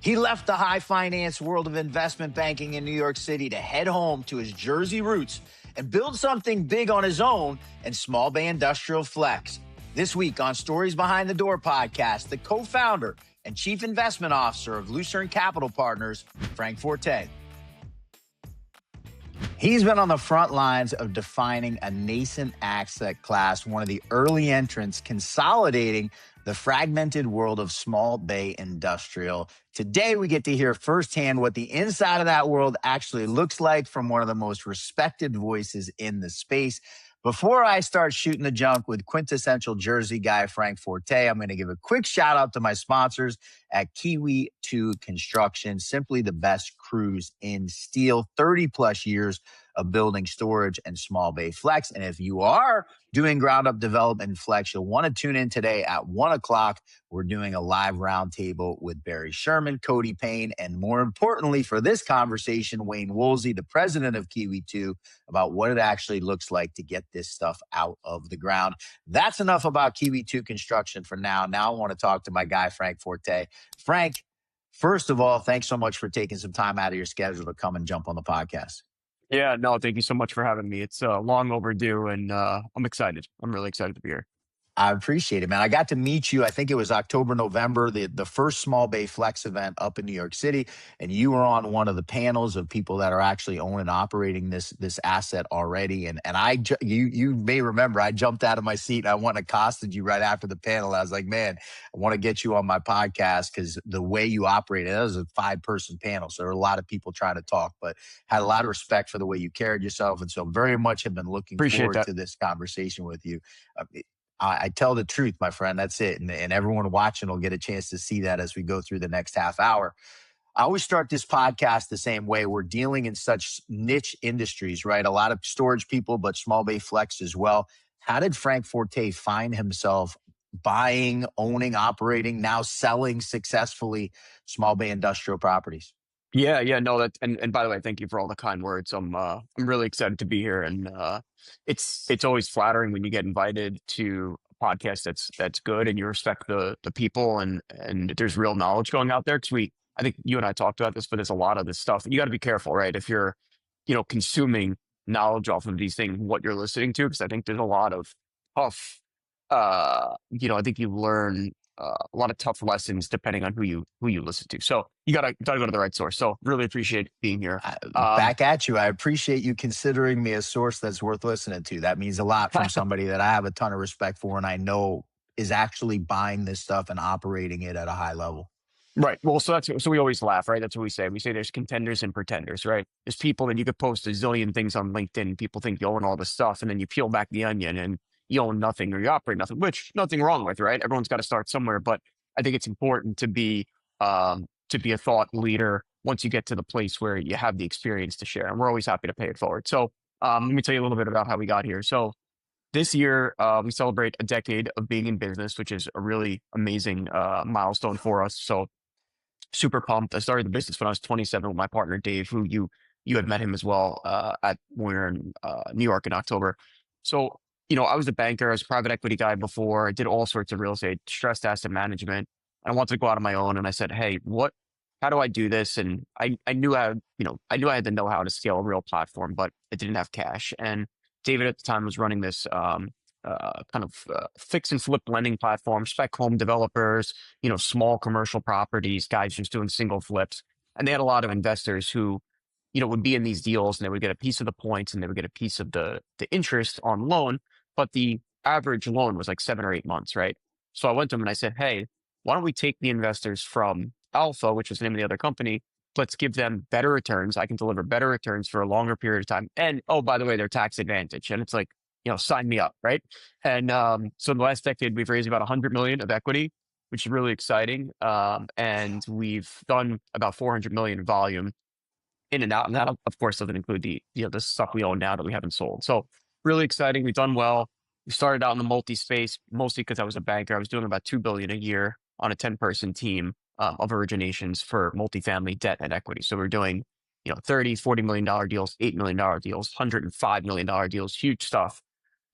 He left the high finance world of investment banking in New York City to head home to his Jersey roots and build something big on his own in small bay industrial flex. This week on Stories Behind the Door podcast, the co-founder and chief investment officer of Lucern Capital Partners, Frank Forte. He's been on the front lines of defining a nascent asset class, one of the early entrants consolidating the fragmented world of small bay industrial. Today, we get to hear firsthand what the inside of that world actually looks like from one of the most respected voices in the space. Before I start shooting the junk with quintessential Jersey guy Frank Forte, I'm going to give a quick shout out to my sponsors at Kiwi 2 Construction, simply the best crews in steel, 30 plus years of building storage and small bay flex. And if you are doing ground up development flex, you'll want to tune in today at 1 o'clock. We're doing a live roundtable with Barry Sherman, Cody Payne, and more importantly for this conversation, Wayne Woolsey, the president of Kiwi 2, about what it actually looks like to get this stuff out of the ground. That's enough about Kiwi 2 Construction for now. Now I want to talk to my guy, Frank Forte. Frank, first of all, thanks so much for taking some time out of your schedule to come and jump on the podcast. Yeah, no, thank you so much for having me. It's long overdue, and I'm excited. I'm really excited to be here. I appreciate it, man. I got to meet you. I think it was October, November, the first small bay flex event up in New York City. And you were on one of the panels of people that are actually owning and operating this asset already. And you may remember, I jumped out of my seat and I went and accosted you right after the panel. I was like, man, I want to get you on my podcast because the way you operated, that was a 5-person panel. So there were a lot of people trying to talk, but had a lot of respect for the way you carried yourself. And so very much have been looking forward to this conversation with you. I tell the truth, my friend. That's it. And everyone watching will get a chance to see that as we go through the next half hour. I always start this podcast the same way. We're dealing in such niche industries, right? A lot of storage people, but small bay flex as well. How did Frank Forte find himself buying, owning, operating, now selling successfully small bay industrial properties? Yeah, no, that and by the way, thank you for all the kind words. I'm really excited to be here, and it's always flattering when you get invited to a podcast that's good and you respect the people and there's real knowledge going out there. Because I think you and I talked about this, but there's a lot of this stuff. You got to be careful, right? If you're consuming knowledge off of these things, what you're listening to, because I think there's a lot of tough. I think you learn a lot of tough lessons depending on who you listen to. So you gotta go to the right source. So really appreciate being here. Back at you. I appreciate you considering me a source that's worth listening to. That means a lot from somebody that I have a ton of respect for and I know is actually buying this stuff and operating it at a high level. Right. Well, so we always laugh, right? That's what we say. We say there's contenders and pretenders, right? There's people that you could post a zillion things on LinkedIn. People think you own all this stuff, and then you peel back the onion and you own nothing or you operate nothing, which nothing wrong with, right? Everyone's got to start somewhere, but I think it's important to be a thought leader once you get to the place where you have the experience to share, and we're always happy to pay it forward. So let me tell you a little bit about how we got here. So this year we celebrate a decade of being in business, which is a really amazing milestone for us. So super pumped. I started the business when I was 27 with my partner Dave, who you had met him as well when we were in New York in October. So I was a banker, I was a private equity guy before. I did all sorts of real estate, stressed asset management. I wanted to go out on my own, and I said, "Hey, how do I do this?" And I knew I had the know-how to scale a real platform, but I didn't have cash. And David at the time was running this fix and flip lending platform, spec home developers, small commercial properties, guys just doing single flips, and they had a lot of investors who would be in these deals, and they would get a piece of the points, and they would get a piece of the interest on loan. But the average loan was like 7 or 8 months, right? So I went to him and I said, "Hey, why don't we take the investors from Alpha, which was the name of the other company, let's give them better returns. I can deliver better returns for a longer period of time. And, oh, by the way, they're tax advantage." And it's like, sign me up, right? And so in the last decade, we've raised about $100 million of equity, which is really exciting. And we've done about $400 million in volume in and out. And that, of course, doesn't include the stuff we own now that we haven't sold. So really exciting. We've done well. We started out in the multi space, mostly because I was a banker. I was doing about $2 billion a year on a 10-person team of originations for multifamily debt and equity. So we're doing, $30, $40 million deals, $8 million deals, $105 million deals, huge stuff.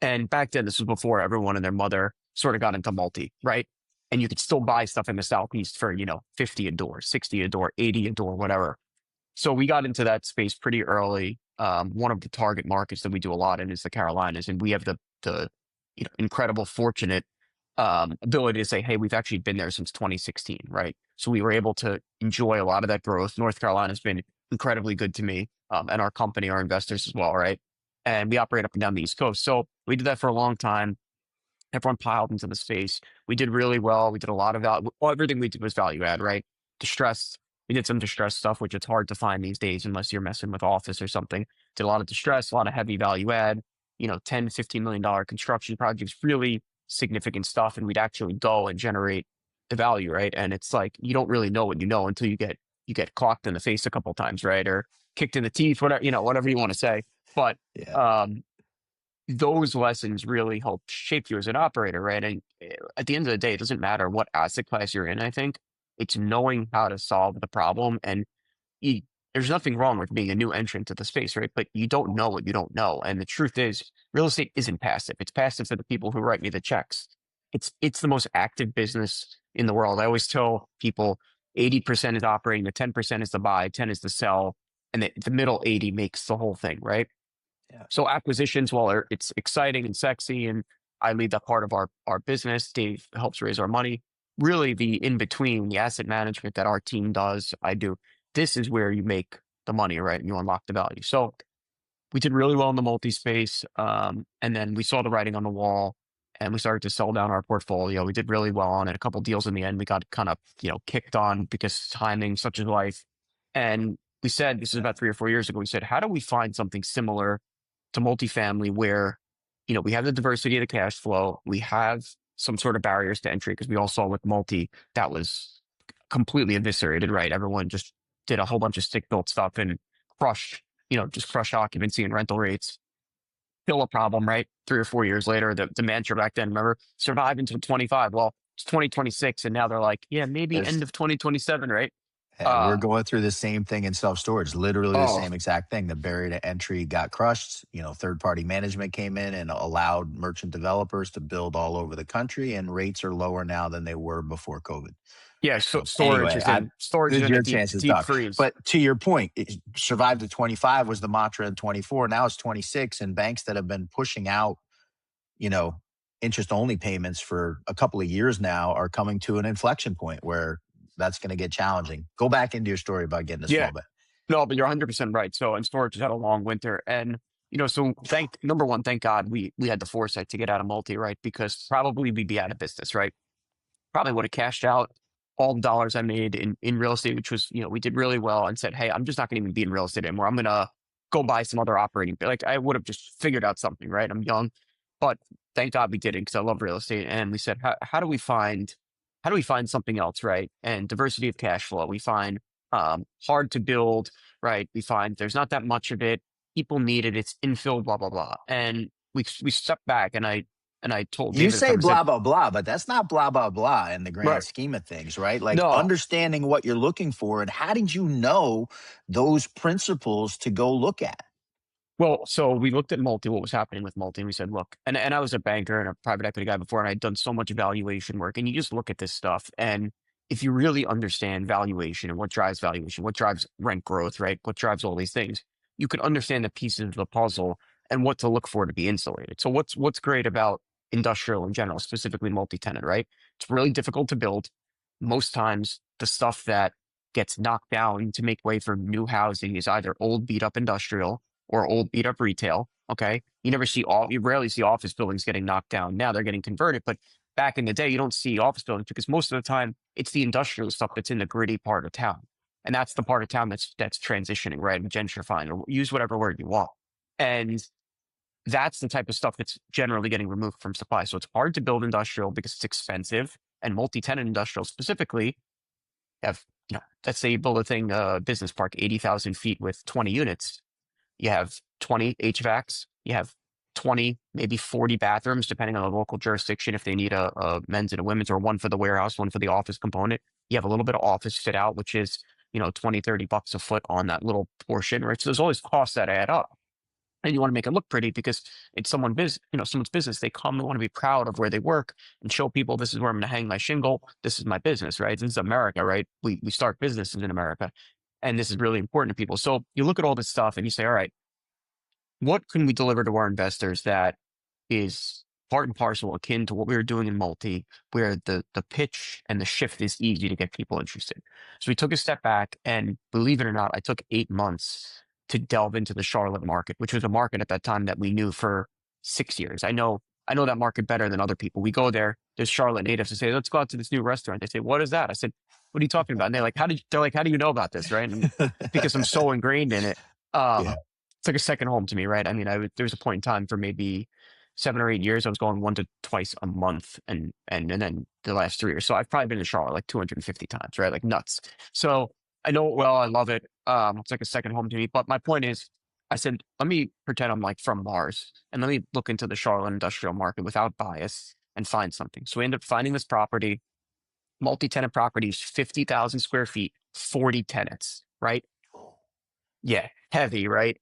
And back then, this was before everyone and their mother sort of got into multi, right? and you could still buy stuff in the Southeast for, 50 a door, 60 a door, 80 a door, whatever. So we got into that space pretty early. One of the target markets that we do a lot in is the Carolinas, and we have the incredible, fortunate ability to say, hey, we've actually been there since 2016, right? So we were able to enjoy a lot of that growth. North Carolina's been incredibly good to me, and our company, our investors as well, right? And we operate up and down the East Coast. So we did that for a long time. Everyone piled into the space. We did really well. We did a lot of value. Well, everything we did was value add, right? Distress. We did some distress stuff, which it's hard to find these days unless you're messing with office or something. Did a lot of distress, a lot of heavy value add, 10, $15 million construction projects, really significant stuff. And we'd actually go and generate the value, right? And it's like, you don't really know what you know until you get clocked in the face a couple times, right? Or kicked in the teeth, whatever, whatever you want to say. But, Yeah. those lessons really help shape you as an operator, right? And at the end of the day, it doesn't matter what asset class you're in, I think. It's knowing how to solve the problem. And you, there's nothing wrong with being a new entrant to the space, right? But you don't know what you don't know. And the truth is, real estate isn't passive. It's passive for the people who write me the checks. It's the most active business in the world. I always tell people 80% is operating, the 10% is the buy, 10 is the sell, and the middle 80 makes the whole thing, right? Yeah. So acquisitions, while it's exciting and sexy, and I lead that part of our business, Dave helps raise our money. Really, the in between, the asset management that our team does, I do. This is where you make the money, right? And you unlock the value. So we did really well in the multi space, and then we saw the writing on the wall, and we started to sell down our portfolio. We did really well on it. A couple deals in the end, we got kind of kicked on because timing, such as life, and we said, this is about 3 or 4 years ago. We said, how do we find something similar to multifamily where, we have the diversity of the cash flow, we have some sort of barriers to entry, because we all saw with multi that was completely eviscerated, right? Everyone just did a whole bunch of stick built stuff and crushed, just crushed occupancy and rental rates. Still a problem, right? 3 or 4 years later, the mantra back then, remember, survive until 25. Well, it's 2026, and now they're like, yeah, maybe There's end of 2027, right? We're Uh, going through the same thing in self storage, literally the oh, same exact thing. The barrier to entry got crushed. Third party management came in and allowed merchant developers to build all over the country, and rates are lower now than they were before COVID. yeah, so So anyway, storage this is is in a your deep chance to deep talk. freeze. But to your point, survive to 25 was the mantra in 24. Now it's 26, and banks that have been pushing out, you know, interest only payments for a couple of years now are coming to an inflection point where that's going to get challenging. Go back into your story about getting a Yeah, small bit. no, but you're 100% right. So, and storage has had a long winter, and so number one, thank God we had the foresight to get out of multi, right? Because probably we'd be out of business, right? Probably would have cashed out all the dollars I made in real estate, which was, we did really well, and said, hey, I'm just not going to even be in real estate anymore. I'm going to go buy some other operating. Like, I would have just figured out something, right? I'm young, but thank God we did it because I love real estate. And we said, how do we find something else, right? And diversity of cash flow. We find hard to build, right? We find there's not that much of it. People need it. It's infill, blah blah blah. And we stepped back, and I told You David at the say time, I said, blah, blah, blah, but that's not blah, blah, blah in the grand right, scheme of things, right? Like no. understanding what you're looking for and how did you know those principles to go look at? Well, so we looked at multi, what was happening with multi, and we said, look, and I was a banker and a private equity guy before, and I'd done so much valuation work, and you just look at this stuff, and if you really understand valuation and what drives valuation, what drives rent growth, right? What drives all these things, you could understand the pieces of the puzzle and what to look for to be insulated. So what's great about industrial in general, specifically multi-tenant, right? It's really difficult to build. Most times, the stuff that gets knocked down to make way for new housing is either old beat up industrial or old beat up retail. Okay. You rarely see office buildings getting knocked down. Now they're getting converted, but back in the day, you don't see office buildings because most of the time it's the industrial stuff that's in the gritty part of town. And that's the part of town that's transitioning, right? And gentrifying, or use whatever word you want. And that's the type of stuff that's generally getting removed from supply. So it's hard to build industrial because it's expensive, and multi-tenant industrial specifically have, let's say you build a thing, business park, 80,000 feet with 20 units. You have 20 HVACs. You have 20, maybe 40 bathrooms, depending on the local jurisdiction, if they need a men's and a women's, or one for the warehouse, one for the office component. You have a little bit of office fit out, which is, 20, $30 a foot on that little portion, right? So there's all these costs that add up. and you want to make it look pretty because it's someone's business. They come, they want to be proud of where they work and show people this is where I'm going to hang my shingle. This is my business, right? This is America, right? We start businesses in America, and this is really important to people. So you look at all this stuff and you say, all right, what can we deliver to our investors that is part and parcel akin to what we were doing in multi, where the pitch and the shift is easy to get people interested. So we took a step back, and believe it or not, I took 8 months to delve into the Charlotte market, which was a market at that time that we knew for 6 years. I know that market better than other people. We go there, there's Charlotte natives that say, let's go out to this new restaurant. They say, what is that? I said, what are you talking about? And they're like, how do you know about this? Right. And because I'm so ingrained in it. Yeah. It's like a second home to me, right? I mean, there was a point in time for maybe 7 or 8 years, I was going 1 to 2 a month, and then the last 3 years. So I've probably been to Charlotte like 250 times, right? Like nuts. So I know it well. I love it. It's like a second home to me. But my point is, I said, let me pretend I'm like from Mars, and let me look into the Charlotte industrial market without bias and find something. So we end up finding this property, multi-tenant properties, 50,000 square feet, 40 tenants, right? Yeah, heavy, right?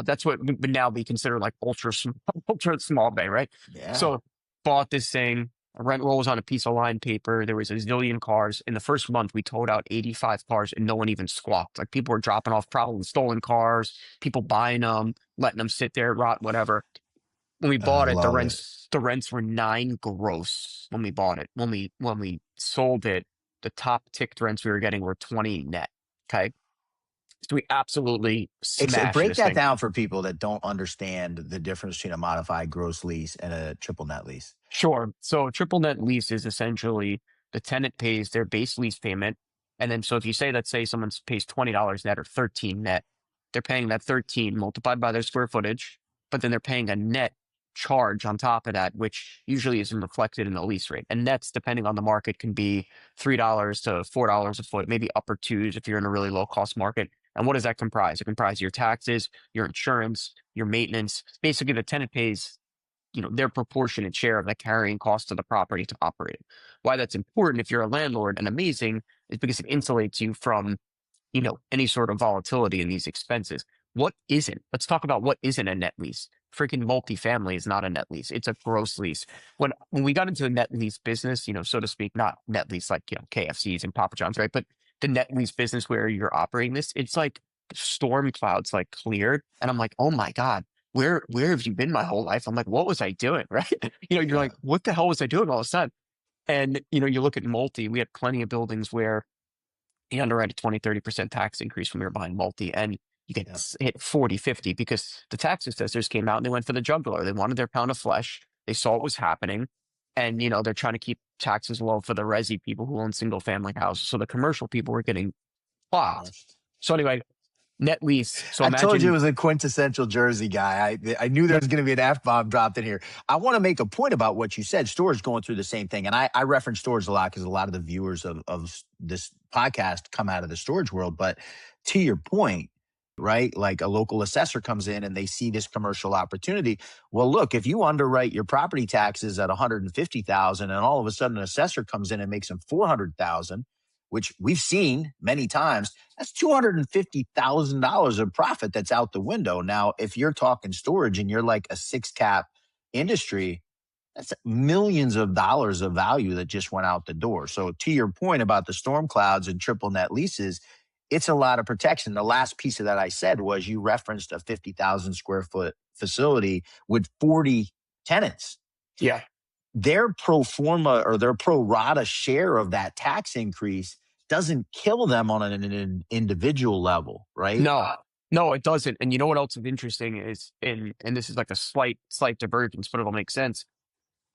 That's what would now be considered like ultra small bay, right? Yeah. So bought this thing. Rent roll was on a piece of line paper. There was a zillion cars. In the first month, we towed out 85 cars, and no one even squawked. Like, people were dropping off probably stolen cars, people buying them, letting them sit there, rot, whatever. When we I bought it, the love it. rents were 9 gross when we bought it. When we sold it, the top ticked rents we were getting were 20 net. Okay. So we absolutely smashed Break this that thing. down for people that don't understand the difference between a modified gross lease and a triple net lease. Sure. So a triple net lease is essentially the tenant pays their base lease payment. And then, so if you say, let's say someone pays $20 net or 13 net, they're paying that 13 multiplied by their square footage, but then they're paying a net charge on top of that, which usually isn't reflected in the lease rate. And nets, depending on the market, can be $3 to $4 a foot, maybe upper twos if you're in a really low cost market. And what does that comprise? It comprises your taxes, your insurance, your maintenance. Basically, the tenant pays their proportionate share of the carrying cost of the property to operate it. Why that's important if you're a landlord and amazing is because it insulates you from any sort of volatility in these expenses. What isn't? Let's talk about what isn't a net lease. Freaking multifamily is not a net lease. It's a gross lease. When we got into the net lease business, so to speak, not net lease like, KFCs and Papa John's, right? But the net lease business where you're operating this, it's like storm clouds like cleared. And I'm like, oh my God, where have you been my whole life? I'm like, what was I doing? Right. You're Yeah. like, what the hell was I doing all of a sudden? And, you look at multi, we had plenty of buildings where you underwrite a 20-30% tax increase when we were buying multi, and you get Yeah. hit 40-50 because the tax assessors came out and they went for the jugular. They wanted their pound of flesh. They saw what was happening. And, they're trying to keep taxes low for the resi people who own single family houses. So the commercial people were getting clocked. So anyway, net lease. So I told you it imagine, was a quintessential Jersey guy. I knew there was going to be an F-bomb dropped in here. I want to make a point about what you said. Storage going through the same thing. And I reference storage a lot because a lot of the viewers of this podcast come out of the storage world. But to your point, right? Like, a local assessor comes in and they see this commercial opportunity. Well, look, if you underwrite your property taxes at 150,000 and all of a sudden an assessor comes in and makes them 400,000, which we've seen many times, that's $250,000 of profit that's out the window. Now, if you're talking storage and you're like a 6 cap industry, that's millions of dollars of value that just went out the door. So to your point about the storm clouds and triple net leases, it's a lot of protection. The last piece of that I said was you referenced a 50,000 square foot facility with 40 tenants. yeah, Their pro forma or their pro rata share of that tax increase doesn't kill them on an individual level, right? no, it doesn't. And you know what else is interesting is, and this is like a slight divergence, but it'll make sense.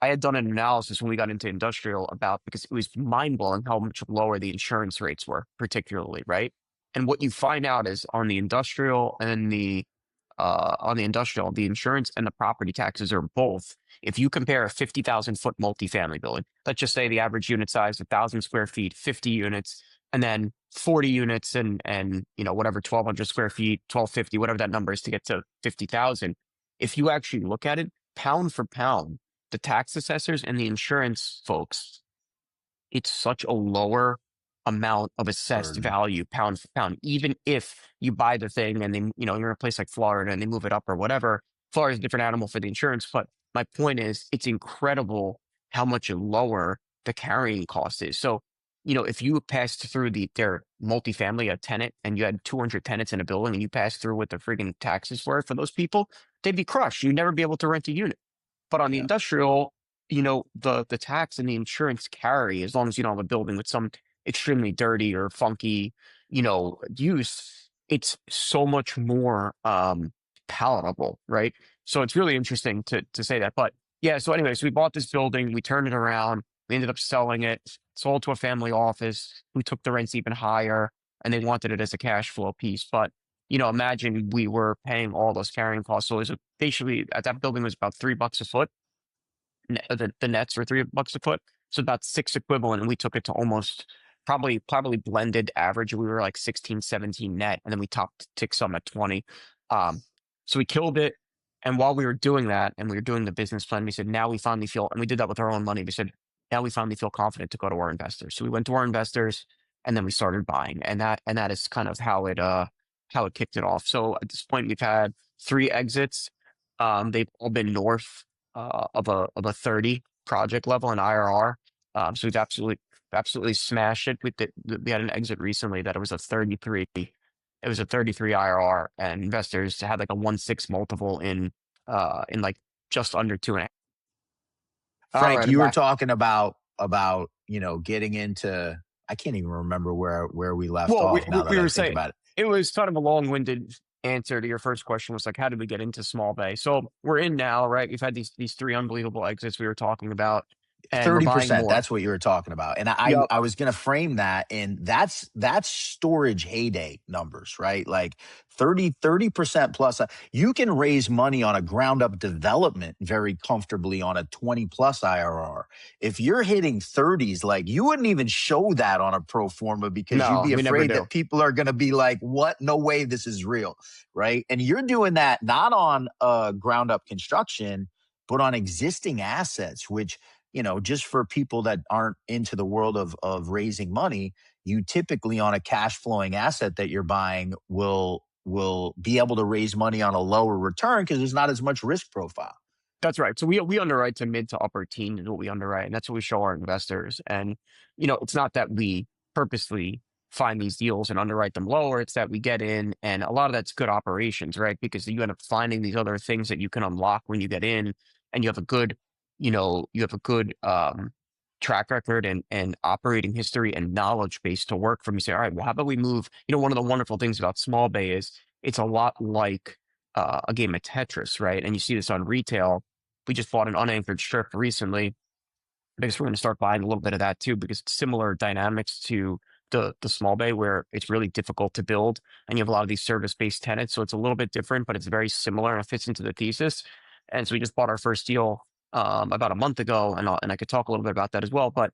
I had done an analysis when we got into industrial because it was mind blowing how much lower the insurance rates were, particularly, right? And what you find out is on the industrial, the insurance and the property taxes are both. If you compare a 50,000 foot multifamily building, let's just say the average unit size, 1,000 square feet, 50 units, and then 40 units and whatever, 1,200 square feet, 1,250, whatever that number is to get to 50,000. If you actually look at it, pound for pound, the tax assessors and the insurance folks, it's such a lower amount of assessed Burden. value pound for pound, even if you buy the thing and then, you're in a place like Florida and they move it up or whatever. Florida is a different animal for the insurance. But my point is, it's incredible how much lower the carrying cost is. So, if you passed through their multifamily, a tenant, and you had 200 tenants in a building and you passed through what the friggin' taxes were for those people, they'd be crushed. You'd never be able to rent a unit. But on the Yeah. industrial, the tax and the insurance carry, as long as you don't have a building with some extremely dirty or funky, use, it's so much more palatable, right? So it's really interesting to say that. But yeah, so anyways, we bought this building, we turned it around, we ended up selling it, sold to a family office who took the rents even higher, and they wanted it as a cash flow piece. But imagine we were paying all those carrying costs. So it was basically, at that building was about $3 a foot. The nets were $3 a foot, so about six equivalent, and we took it to almost probably blended average. We were like 16, 17 net, and then we tick some at 20. Um, so we killed it. And while we were doing that, and we were doing the business plan, we said, now we finally feel, and we did that with our own money. We said, now we finally feel confident to go to our investors. So we went to our investors, and then we started buying, and that is kind of how it kicked it off. So at this point, we've had 3 exits. They've all been north of a 30 project level in IRR. So we've absolutely smashed it. We had an exit recently that it was a 33. It was a 33 IRR, and investors had like a 1.6 multiple in like just under 2.5. All Frank, right, I'm you were back. talking about getting into. I can't even remember where we left Well, off. Now that we I were think saying about it, it was kind of a long-winded answer to your first question. Was like, how did we get into small bay? So we're in now, right? We've had these 3 unbelievable exits we were talking about, and we're buying 30%. more. That's what you were talking about. And I Yep. I was going to frame that in that's storage heyday numbers, right? Like 30% plus. You can raise money on a ground up development very comfortably on a 20 plus IRR. If you're hitting 30s, like you wouldn't even show that on a pro forma because you'd No, be we never afraid do. that people are going to be like, what? No way this is real, right? And you're doing that not on ground up construction, but on existing assets, which just for people that aren't into the world of raising money, you typically on a cash flowing asset that you're buying will be able to raise money on a lower return because there's not as much risk profile. That's right. So we underwrite to mid to upper teen is what we underwrite, and that's what we show our investors. And it's not that we purposely find these deals and underwrite them lower. It's that we get in, and a lot of that's good operations, right? Because you end up finding these other things that you can unlock when you get in, and you have a good, track record and operating history and knowledge base to work from. You say, all right, well, how about we move? One of the wonderful things about small bay is it's a lot like a game of Tetris, right? And you see this on retail. We just bought an unanchored strip recently because we're going to start buying a little bit of that too, because it's similar dynamics to the small bay where it's really difficult to build and you have a lot of these service-based tenants. So it's a little bit different, but it's very similar and it fits into the thesis. And so we just bought our first deal about a month ago, and I could talk a little bit about that as well. But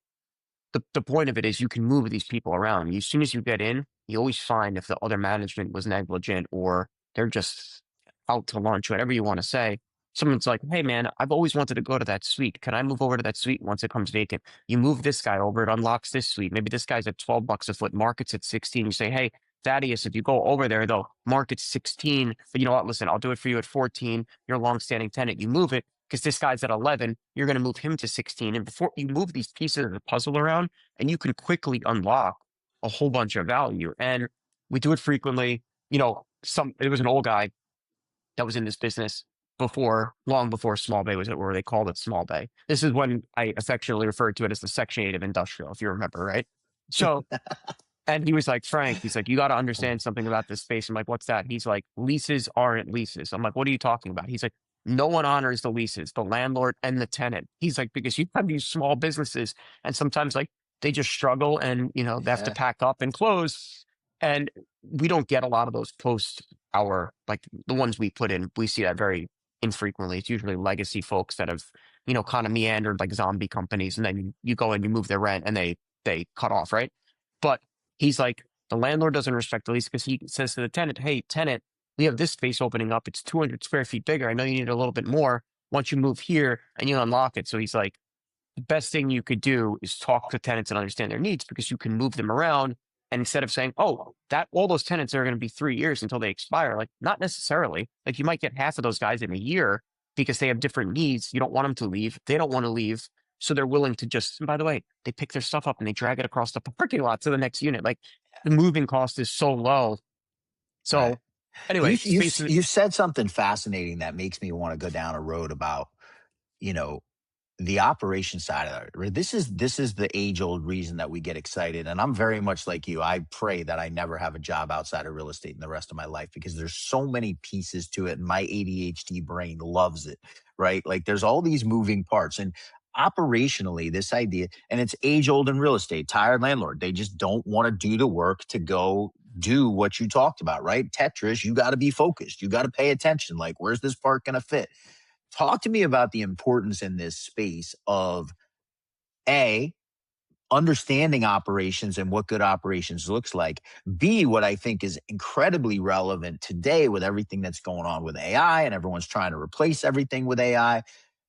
the point of it is you can move these people around. As soon as you get in, you always find if the other management was negligent or they're just out to lunch, whatever you want to say. Someone's like, hey man, I've always wanted to go to that suite. Can I move over to that suite once it comes vacant? You move this guy over, it unlocks this suite. Maybe this guy's at $12 a foot, market's at 16. You say, hey, Thaddeus, if you go over there though, market's 16, but you know what? Listen, I'll do it for you at 14. You're a long-standing tenant. You move it because this guy's at 11. You're going to move him to 16. And before you move these pieces of the puzzle around, and you can quickly unlock a whole bunch of value. And we do it frequently. There was an old guy that was in this business long before small bay was it, where they called it small bay. This is when I affectionately referred to it as the Section 8 of industrial, if you remember, right? So, and he was like, Frank, he's like, you got to understand something about this space. I'm like, what's that? He's like, leases aren't leases. I'm like, what are you talking about? He's like, no one honors the leases, the landlord and the tenant. He's like, because you have these small businesses and sometimes like they just struggle and, they have to Yeah. pack up and close. And we don't get a lot of those post our, like the ones we put in. We see that very infrequently. It's usually legacy folks that have, kind of meandered like zombie companies. And then you go and you move their rent and they cut off, right? But he's like, the landlord doesn't respect the lease because he says to the tenant, hey, tenant, we have this space opening up. It's 200 square feet bigger. I know you need a little bit more. Once you move here and you unlock it. So he's like, the best thing you could do is talk to tenants and understand their needs because you can move them around. And instead of saying, oh, that all those tenants are going to be 3 years until they expire, like not necessarily. Like you might get half of those guys in a year because they have different needs. You don't want them to leave. They don't want to leave. So they're willing to just, and by the way, they pick their stuff up and they drag it across the parking lot to the next unit. Like the moving cost is so low. Right. So anyway, space is, You said something fascinating that makes me want to go down a road about, you know, the operation side of it. Right? This is the age old reason that we get excited. And I'm very much like you. I pray that I never have a job outside of real estate in the rest of my life because there's so many pieces to it. And my ADHD brain loves it. Right. Like there's all these moving parts. And operationally, this idea, and it's age old in real estate, tired landlord. They just don't want to do the work to go do what you talked about, right? Tetris, you got to be focused. You got to pay attention. Like, where's this part going to fit? Talk to me about the importance in this space of A, understanding operations and what good operations looks like. B, what I think is incredibly relevant today with everything that's going on with AI and everyone's trying to replace everything with AI.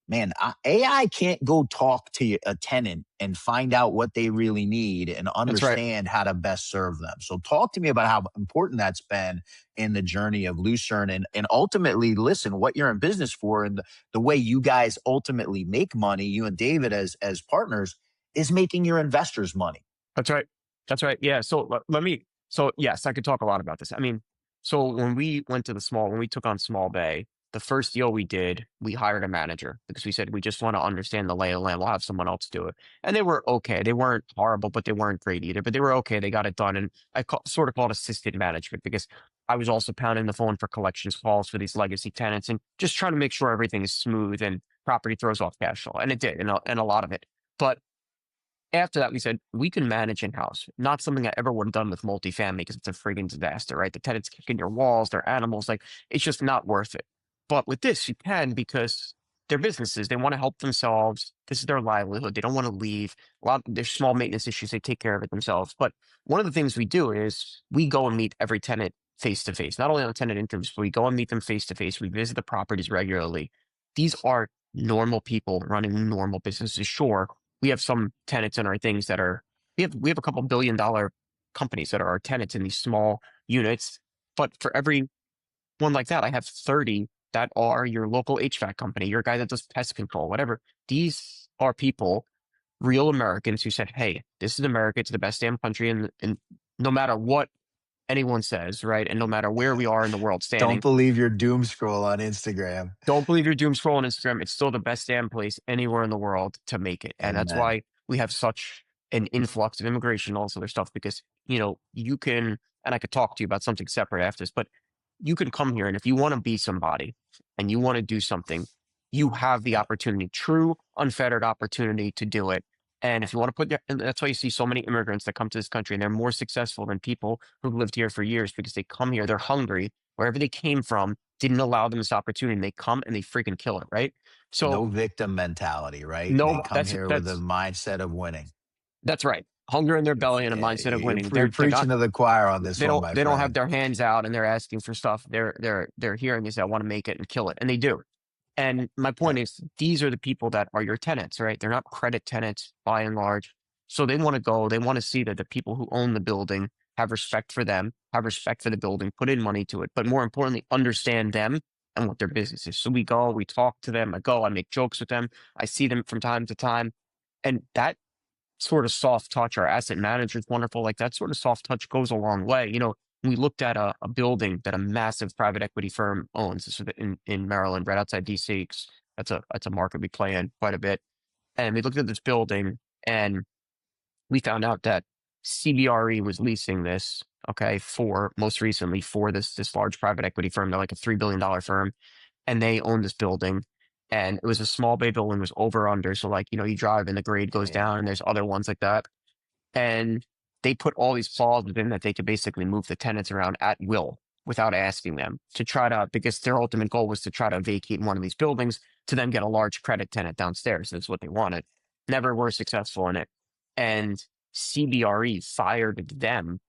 Man, AI can't go talk to a tenant and find out what they really need and that's right. understand how to best serve them. So talk to me about how important that's been in the journey of Lucern and ultimately listen, what you're in business for and the way you guys ultimately make money, you and David as partners, is making your investors money. That's right. That's right. Yeah. So let me, so yes, I could talk a lot about this. I mean, so when we went to when we took on Small Bay, the first deal we did, we hired a manager because we said, we just want to understand the lay of the land. We'll have someone else do it. And they were okay. They weren't horrible, but they weren't great either, but they were okay. They got it done. And sort of called assisted management because I was also pounding the phone for collections calls for these legacy tenants and just trying to make sure everything is smooth and property throws off cash flow. And it did, and a lot of it. But after that, we said we can manage in-house. Not something I ever would have done with multifamily because it's a friggin' disaster, right? The tenants kicking your walls, they're animals, like it's just not worth it. But with this, you can because they're businesses. They want to help themselves. This is their livelihood. They don't want to leave. A lot of there's small maintenance issues. They take care of it themselves. But one of the things we do is we go and meet every tenant face to face. Not only on tenant interviews, but we go and meet them face to face. We visit the properties regularly. These are normal people running normal businesses. Sure, we have some tenants in our things that are we have a couple $1 billion companies that are our tenants in these small units. But for every one like that, I have 30 that are your local HVAC company, your guy that does pest control, whatever. These are people, real Americans who said, hey, this is America. It's the best damn country. And no matter what anyone says, right? And no matter where we are in the world Don't standing, believe your doom scroll on Instagram. don't believe your doom scroll on Instagram. It's still the best damn place anywhere in the world to make it. And that's Amen. why we have such an influx of immigration and all this other stuff because, you can, and I could talk to you about something separate after this, but you can come here and if you want to be somebody and you want to do something, you have the opportunity, true, unfettered opportunity to do it. And if you want to and that's why you see so many immigrants that come to this country and they're more successful than people who've lived here for years because they come here, they're hungry, wherever they came from, didn't allow them this opportunity. And they come and they freaking kill it, right? So No victim mentality, right? They no, come here with a mindset of winning. that's right. Hunger in their belly and a mindset of winning. You're They're not preaching to the choir on this one, my they don't have friend. their hands out and they're asking for stuff. They're hearing is I want to make it and kill it, and they do. And my Yeah. point is, these are the people that are your tenants, right? They're not credit tenants by and large. So they want to go. They want to see that the people who own the building have respect for them, have respect for the building, put in money to it, but more importantly, understand them and what their business is. So we go, we talk to them. I make jokes with them. I see them from time to time, and that sort of soft touch, our asset manager is wonderful. Like that sort of soft touch goes a long way. We looked at a building that a massive private equity firm owns. This is in Maryland, right outside DC. 'Cause that's a market we play in quite a bit. And we looked at this building and we found out that CBRE was leasing this, okay, for most recently for this large private equity firm. They're like a $3 billion firm and they own this building. And it was a small bay building, was over under. So like, you drive and the grade goes Yeah. down and there's other ones like that. And they put all these clauses within that they could basically move the tenants around at will without asking them to try to, because their ultimate goal was to try to vacate one of these buildings to then get a large credit tenant downstairs. That's what they wanted. Never were successful in it. And CBRE fired them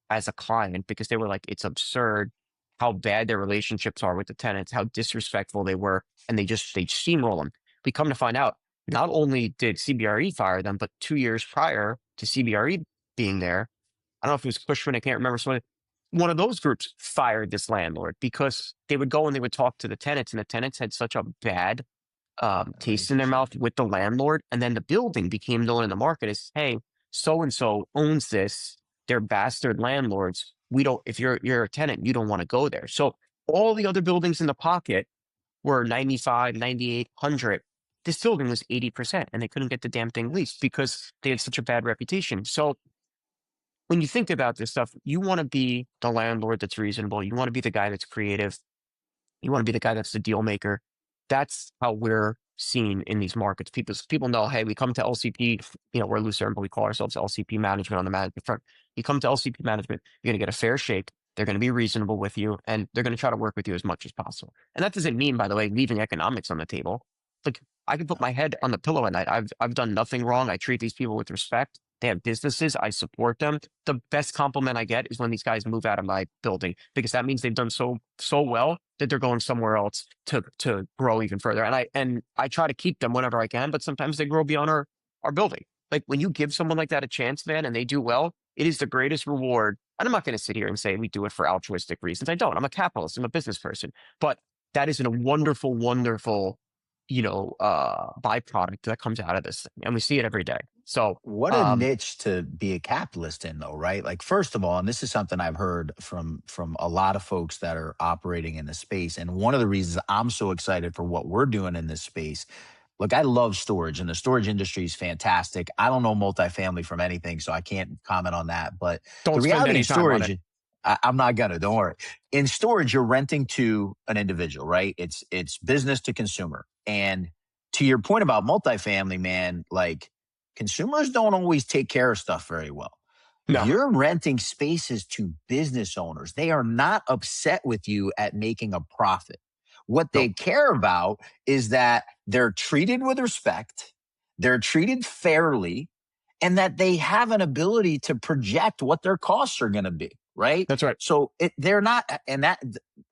as a client because they were like, it's absurd how bad their relationships are with the tenants, how disrespectful they were, and they steamroll them. We come to find out not only did CBRE fire them, but 2 years prior to CBRE being there, I don't know if it was Cushman, I can't remember. One of those groups fired this landlord because they would go and they would talk to the tenants, and the tenants had such a bad taste in their Relationship. mouth with the landlord. And then the building became known in the market as, hey, so and so owns this. They're bastard landlords. We don't, if you're a tenant, you don't want to go there. So all the other buildings in the pocket were 95, 98, 100. This building was 80%, and they couldn't get the damn thing leased because they had such a bad reputation. So when you think about this stuff, you want to be the landlord that's reasonable. You want to be the guy that's creative. You want to be the guy that's the deal maker. That's how we're seen in these markets. People know, hey, we come to LCP, we're Lucern, but we call ourselves LCP management on the management front. You come to LCP management, you're going to get a fair shake. They're going to be reasonable with you, and they're going to try to work with you as much as possible. And that doesn't mean, by the way, leaving economics on the table. Like, I can put my head on the pillow at night. I've done nothing wrong. I treat these people with respect. They have businesses. I support them. The best compliment I get is when these guys move out of my building, because that means they've done so well that they're going somewhere else to grow even further. And I try to keep them whenever I can, but sometimes they grow beyond our building. Like, when you give someone like that a chance, man, and they do well, it is the greatest reward. And I'm not going to sit here and say we do it for altruistic reasons. I don't. I'm a capitalist. I'm a business person. But that is a wonderful, wonderful, byproduct that comes out of this thing, and we see it every day. So, What a niche to be a capitalist in, though, right? Like, first of all, and this is something I've heard from a lot of folks that are operating in the space, and one of the reasons I'm so excited for what we're doing in this space. Look, I love storage, and the storage industry is fantastic. I don't know multifamily from anything, so I can't comment on that. But the don't spend reality in any time on storage, it. I'm not gonna. Don't worry. In storage, you're renting to an individual, right? It's business to consumer. And to your point about multifamily, man, like, consumers don't always take care of stuff very well. No, You're renting spaces to business owners. They are not upset with you at making a profit. What they nope. care about is that they're treated with respect, they're treated fairly, and that they have an ability to project what their costs are going to be, right? That's right. So they're not, and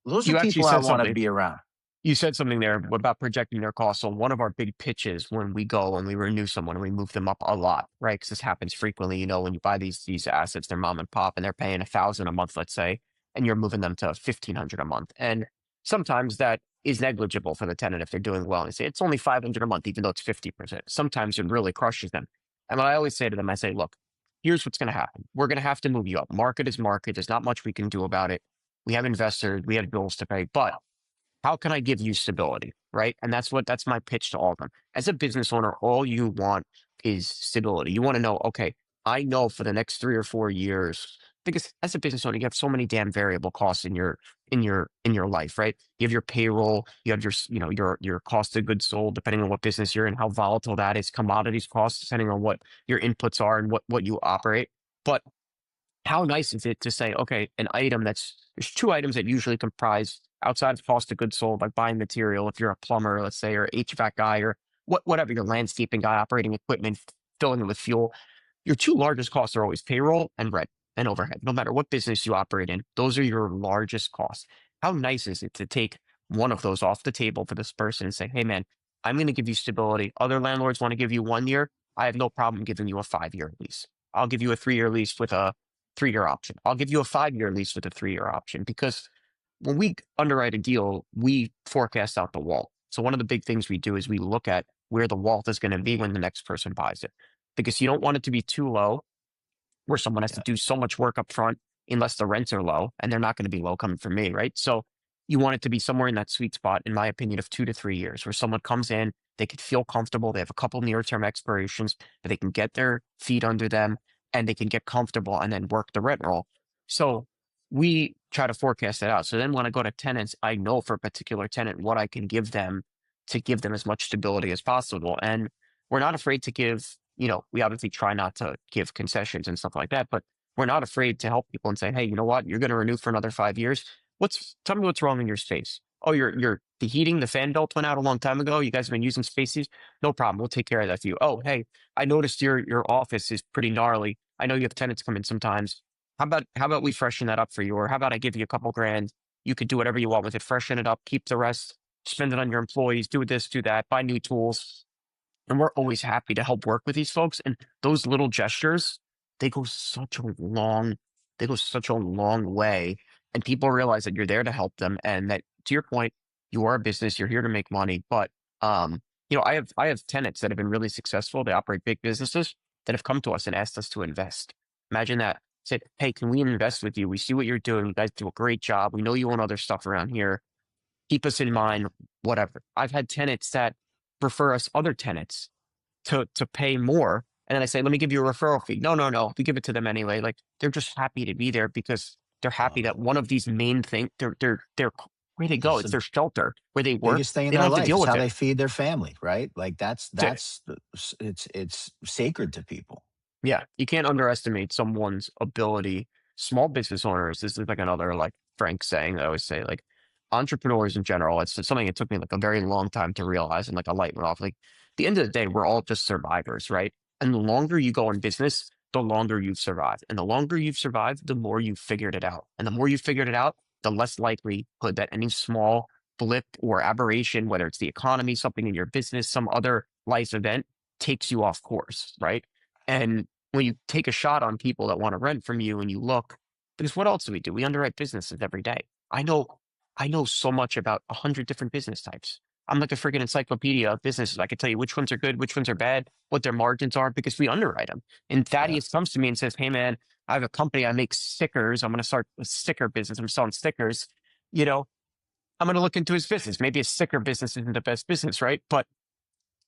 those are You actually people I said want to something. be around. You said something there about projecting their costs. So one of our big pitches when we go and we renew someone and we move them up a lot, right? Because this happens frequently. When you buy these assets, they're mom and pop, and they're paying 1,000 a month, let's say, and you're moving them to 1,500 a month. And sometimes that is negligible for the tenant if they're doing well. And they say it's only 500 a month, even though it's 50%. Sometimes it really crushes them. And what I always say to them, I say, look, here's what's going to happen. We're going to have to move you up. Market is market. There's not much we can do about it. We have investors, we have bills to pay, but how can I give you stability? Right. And that's my pitch to all of them. As a business owner, all you want is stability. You want to know, okay, I know for the next 3 or 4 years, because as a business owner, you have so many damn variable costs in your life, right? You have your payroll, you have your cost of goods sold, depending on what business you're in, how volatile that is, commodities costs, depending on what your inputs are and what you operate. But how nice is it to say, okay, there's two items that usually comprise outside of cost of goods sold, like buying material, if you're a plumber, let's say, or HVAC guy, or whatever, your landscaping guy, operating equipment, filling it with fuel. Your two largest costs are always payroll and rent and overhead. No matter what business you operate in, those are your largest costs. How nice is it to take one of those off the table for this person and say, hey, man, I'm going to give you stability. Other landlords want to give you 1 year. I have no problem giving you a 5-year lease. I'll give you a 3-year lease with a 3-year option. I'll give you a 5-year lease with a 3-year option, because when we underwrite a deal, we forecast out the WALT. So one of the big things we do is we look at where the WALT is going to be when the next person buys it, because you don't want it to be too low where someone has to Yeah. do so much work up front unless the rents are low, and they're not going to be low coming from me, right? So you want it to be somewhere in that sweet spot, in my opinion, of 2 to 3 years, where someone comes in, they could feel comfortable, they have a couple near-term expirations, but they can get their feet under them and they can get comfortable and then work the rent roll. So we try to forecast that out. So then when I go to tenants, I know for a particular tenant what I can give them to give them as much stability as possible. And we're not afraid to give, we obviously try not to give concessions and stuff like that, but we're not afraid to help people and say, hey, you know what? You're going to renew for another 5 years. Tell me what's wrong in your space. Oh, the heating, the fan belt went out a long time ago. You guys have been using spaces. No problem. We'll take care of that for you. Oh, hey, I noticed your office is pretty gnarly. I know you have tenants come in sometimes. How about we freshen that up for you? Or how about I give you a couple grand? You could do whatever you want with it. Freshen it up, keep the rest, spend it on your employees, do this, do that, buy new tools. And we're always happy to help work with these folks. And those little gestures, they go such a long, they go such a long way. And people realize that you're there to help them. And that, to your point, you are a business, you're here to make money. But I have tenants that have been really successful. They operate big businesses that have come to us and asked us to invest. Imagine that. Said, hey, can we invest with you? We see what you're doing. You guys do a great job. We know you own other stuff around here. Keep us in mind, whatever. I've had tenants that refer us other tenants to pay more. And then I say, let me give you a referral fee. No, no, no. We give it to them anyway. Like they're just happy to be there because they're happy Uh, that one of these main things, they're where they go. it's It's the their shelter where they work. biggest thing in They don't their have to life. deal It's with how it. they feed their family, right? Like That's it. it's sacred to people. Yeah, you can't underestimate someone's ability. Small business owners, this is like another like Frank saying that I always say, like entrepreneurs in general, it's something it took me like a very long time to realize and like a light went off. Like at the end of the day, we're all just survivors, right? And the longer you go in business, the longer you've survived. And the longer you've survived, the more you've figured it out. And the more you've figured it out, the less likelihood that any small blip or aberration, whether it's the economy, something in your business, some other life event, takes you off course, right? And when you take a shot on people that want to rent from you and you look, because what else do? We underwrite businesses every day. I know so much about 100 different business types. I'm like a freaking encyclopedia of businesses. I can tell you which ones are good, which ones are bad, what their margins are, because we underwrite them. And Yeah. Thaddeus comes to me and says, hey man, I have a company, I make stickers. I'm going to start a sticker business. I'm selling stickers. You know, I'm going to look into his business. Maybe a sticker business isn't the best business, right? But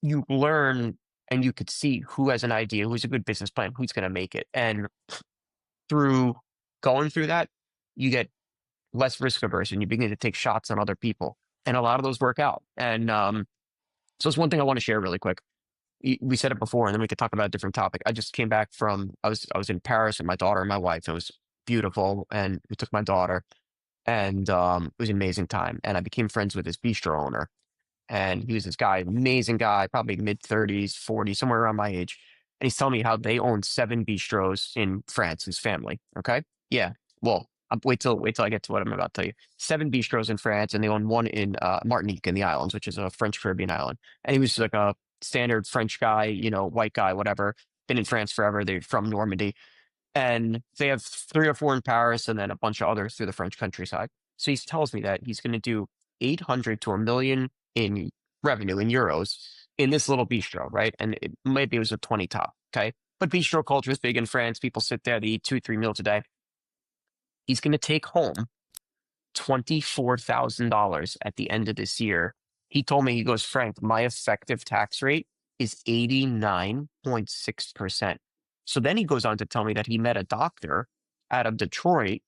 you learn and you could see who has an idea, who's a good business plan, who's going to make it. And through going through that, you get less risk averse and you begin to take shots on other people. And a lot of those work out. And so it's one thing I want to share really quick. We said it before, and then we could talk about a different topic. I just came back from I was in Paris with my daughter and my wife. It was beautiful, and we took my daughter, and it was an amazing time. And I became friends with this bistro owner, and he was this guy, amazing guy, probably mid-30s, 40, somewhere around my age. And he's telling me how they own 7 bistros in France, his family. Okay. Yeah. Well, wait till I get to what I'm about to tell you. 7 bistros in France, and they own one in Martinique in the islands, which is a French Caribbean island. And he was like a standard French guy, white guy, whatever. Been in France forever. They're from Normandy. And they have 3 or 4 in Paris and then a bunch of others through the French countryside. So he tells me that he's going to do 800 to a million in revenue in euros in this little bistro, right? And maybe it was a 20 top, okay? But bistro culture is big in France. People sit there, they eat 2, 3 meals a day. He's going to take home $24,000 at the end of this year. He told me, he goes, Frank, my effective tax rate is 89.6%. So then he goes on to tell me that he met a doctor out of Detroit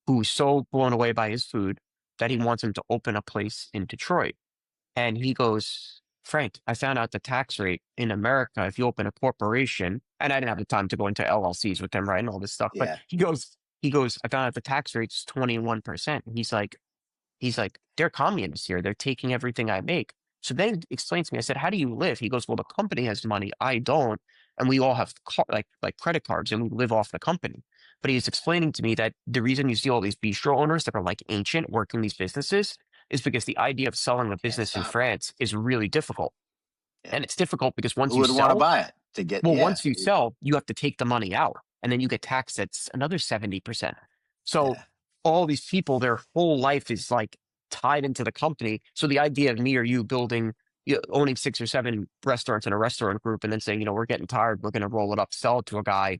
who's so blown away by his food that he wants him to open a place in Detroit. And he goes, Frank, I found out the tax rate in America, if you open a corporation, and I didn't have the time to go into LLCs with him, right, and all this stuff, but Yeah. he goes, I found out the tax rate's 21%. And he's like, they're communists here. They're taking everything I make. So then he explains to me, I said, how do you live? He goes, well, the company has money. I don't. And we all have like credit cards and we live off the company. But he's explaining to me that the reason you see all these bistro owners that are like ancient working these businesses is because the idea of selling a Can't business in stop. France is really difficult. Yeah. And it's difficult because Who would want to buy it to get? Yeah. once you sell, you have to take the money out and then you get taxed at another 70%. So Yeah. all these people, their whole life is like tied into the company. So the idea of me or you owning 6 or 7 restaurants in a restaurant group and then saying, we're getting tired, we're going to roll it up, sell it to a guy.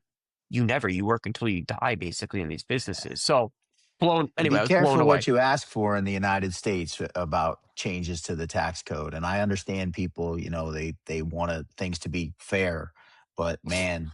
You work until you die basically in these businesses. So anyway, Be I was blown careful away. what you ask for in the United States about changes to the tax code. And I understand people, they want things to be fair, but man,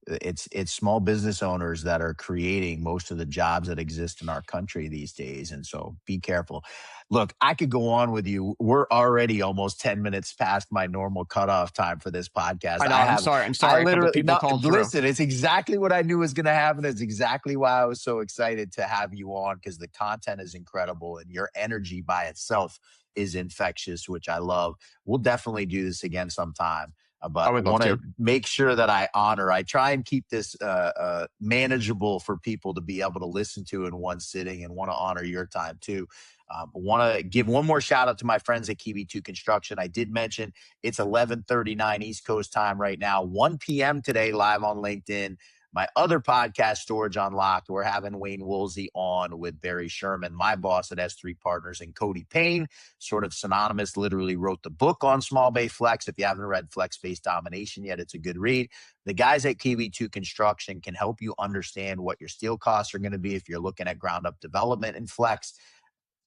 it's small business owners that are creating most of the jobs that exist in our country these days. And so be careful. Look, I could go on with you. We're already almost 10 minutes past my normal cutoff time for this podcast. I know. I'm sorry. I'm I sorry. A couple literally, people no, called through. listen, it's exactly what I knew was going to happen. It's exactly why I was so excited to have you on, because the content is incredible and your energy by itself is infectious, which I love. We'll definitely do this again sometime. But I would love want to to. make sure that I try and keep this manageable for people to be able to listen to in one sitting, and want to honor your time too. Want to give one more shout out to my friends at Kiwi 2 Construction. I did mention it's 11:39 East Coast time right now, 1 p.m. today, live on LinkedIn. My other podcast, Storage Unlocked, we're having Wayne Woolsey on with Barry Sherman, my boss at S3 Partners, and Cody Payne, sort of synonymous, literally wrote the book on small bay flex. If you haven't read Flex Space Domination yet, it's a good read. The guys at Kiwi 2 Construction can help you understand what your steel costs are going to be if you're looking at ground up development and flex.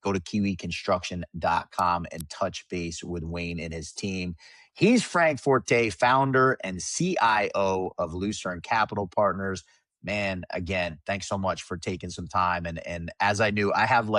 Go to kiwiconstruction.com and touch base with Wayne and his team. He's Frank Forte, founder and CIO of Lucern Capital Partners. Man, again, thanks so much for taking some time. And as I knew, I have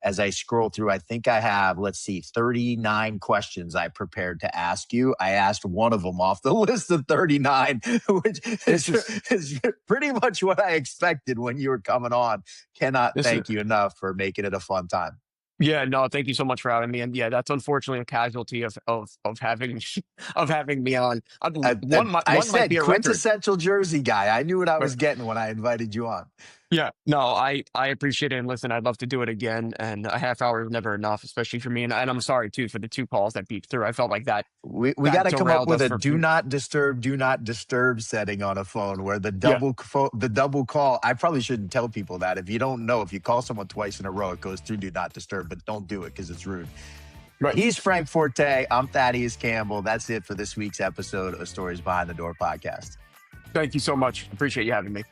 as I scroll through, I think I have, 39 questions I prepared to ask you. I asked one of them off the list of 39, which is pretty much what I expected when you were coming on. Cannot thank you enough for making it a fun time. Yeah, no, thank you so much for having me. And yeah, that's unfortunately a casualty of having of having me on. I said quintessential Jersey guy. I knew what I was getting when I invited you on. Yeah, no, I appreciate it. And listen, I'd love to do it again. And a half hour is never enough, especially for me. And I'm sorry too for the 2 calls that beeped through. I felt like that. We got to come up with a do not disturb setting on a phone where the double call. I probably shouldn't tell people that. If you don't know, if you call someone twice in a row, it goes through do not disturb, but don't do it because it's rude. Right. He's Frank Forte. I'm Thaddeus Campbell. That's it for this week's episode of Stories Behind the Door podcast. Thank you so much. Appreciate you having me.